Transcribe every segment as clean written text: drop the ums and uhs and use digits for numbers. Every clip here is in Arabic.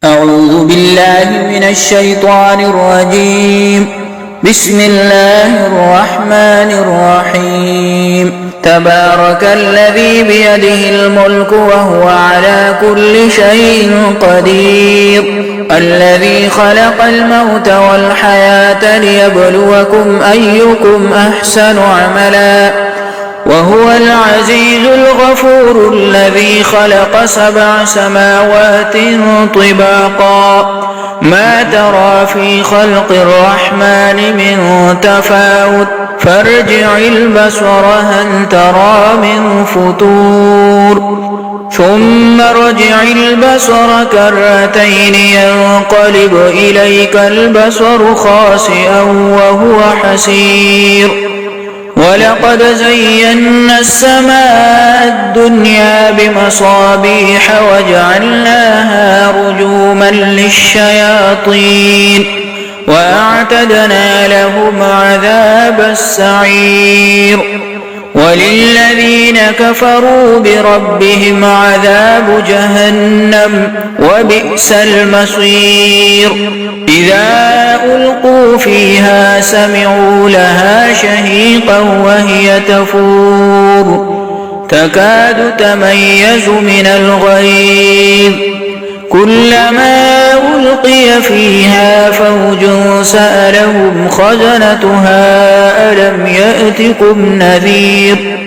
أعوذ بالله من الشيطان الرجيم. بسم الله الرحمن الرحيم. تبارك الذي بيده الملك وهو على كل شيء قدير. الذي خلق الموت والحياة ليبلوكم أيكم أحسن عملا وهو العزيز الغفور. الذي خلق 7 سماوات طباقا ما ترى في خلق الرحمن من تفاوت فارجع البصر هل ترى من فطور ثم ارجع البصر كرتين ينقلب إليك البصر خاسئا وهو حسير. ولقد زينا السماء الدنيا بمصابيح وجعلناها رجوما للشياطين وأعتدنا لهم عذاب السعير. وللذين كفروا بربهم عذاب جهنم وبئس المصير. إذا ألقوا فيها سمعوا لها شهيقا وهي تفور تكاد تميز من الغيظ. كلما ألقي فيها فوج سألهم خزنتها ألم يأتكم نذير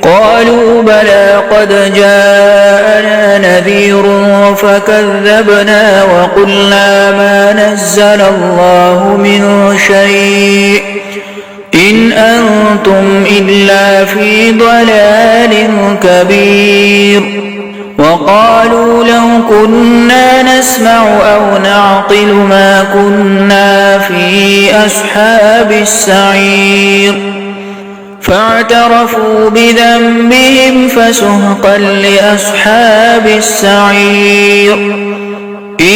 قالوا بلى قد جاءنا نذير فكذبنا وقلنا ما نزل الله من شيء إن أنتم إلا في ضلال كبير. وقالوا لو كنا نسمع أو نعقل ما كنا في أصحاب السعير. فاعترفوا بذنبهم فسحقا لأصحاب السعير.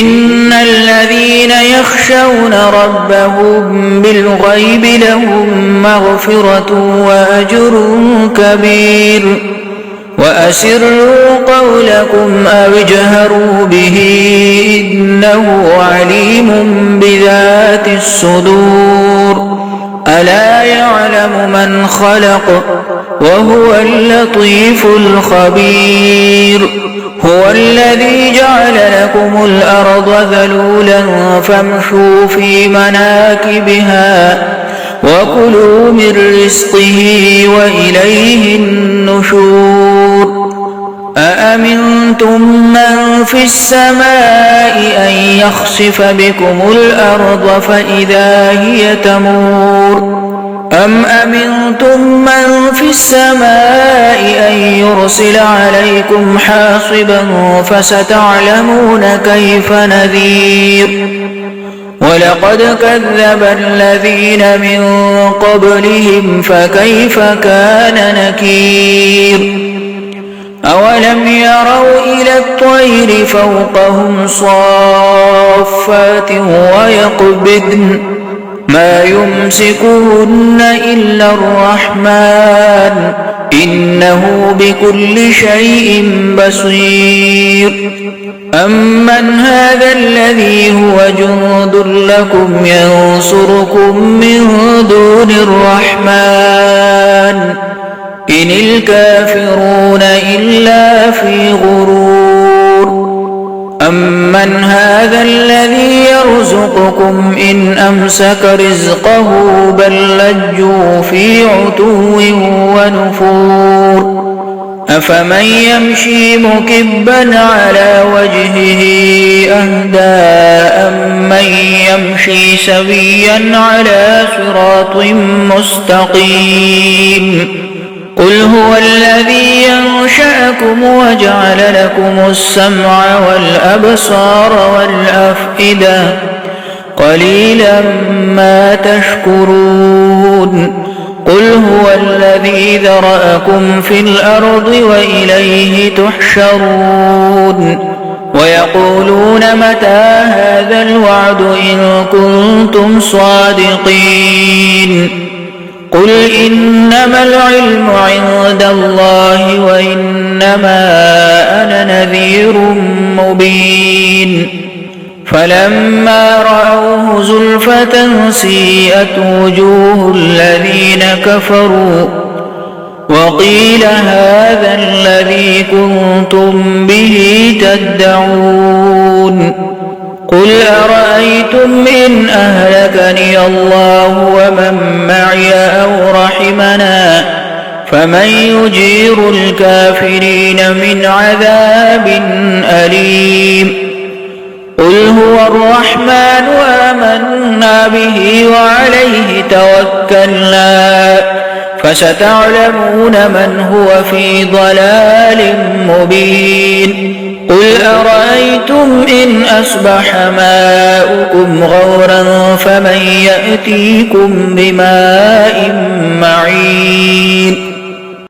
إن الذين يخشون ربهم بالغيب لهم مغفرة وأجر كبير. وأسروا قولكم أو اجهروا به إنه عليم بذات الصدور. ألا يعلم من خلق وهو اللطيف الخبير. هو الذي جعل لكم الأرض ذلولا فامشوا في مناكبها وكلوا من رزقه وإليه النشور. أأمنتم من في السماء أن يخسف بكم الأرض فإذا هي تمور أم أمنتم من في السماء أن يرسل عليكم حاصبا فستعلمون كيف نذير. ولقد كذب الذين من قبلهم فكيف كان نكير. أولم يروا إلى الطير فوقهم صافات ويقبضن ما يمسكهن إلا الرحمن إنه بكل شيء بصير. أمن هذا الذي هو جند لكم ينصركم من دون الرحمن إن الكافرون إلا في غرور. أمن هذا الذي يرزقكم إن أمسك رزقه بل لجوا في عتو ونفور. أفمن يمشي مكبا على وجهه أهدى أمن يمشي سويا على صراط مستقيم. قل هو الذي ينشأكم وجعل لكم السمع والأبصار والأفئدة قليلا ما تشكرون. قل هو الذي ذرأكم في الأرض وإليه تحشرون. ويقولون متى هذا الوعد إن كنتم صادقين. قل إنما العلم عند الله وإنما أنا نذير مبين فلما رأوه زلفة سيئت وجوه الذين كفروا وقيل هذا الذي كنتم به تدعون قل أرأيتم إن أهلكني الله ومن معي أو رحمنا فمن يجير الكافرين من عذاب أليم قل هو الرحمن آمنا به وعليه توكلنا فستعلمون من هو في ضلال مبين قل أرأيتم إن أصبح ماؤكم غورا فمن يأتيكم بماء معين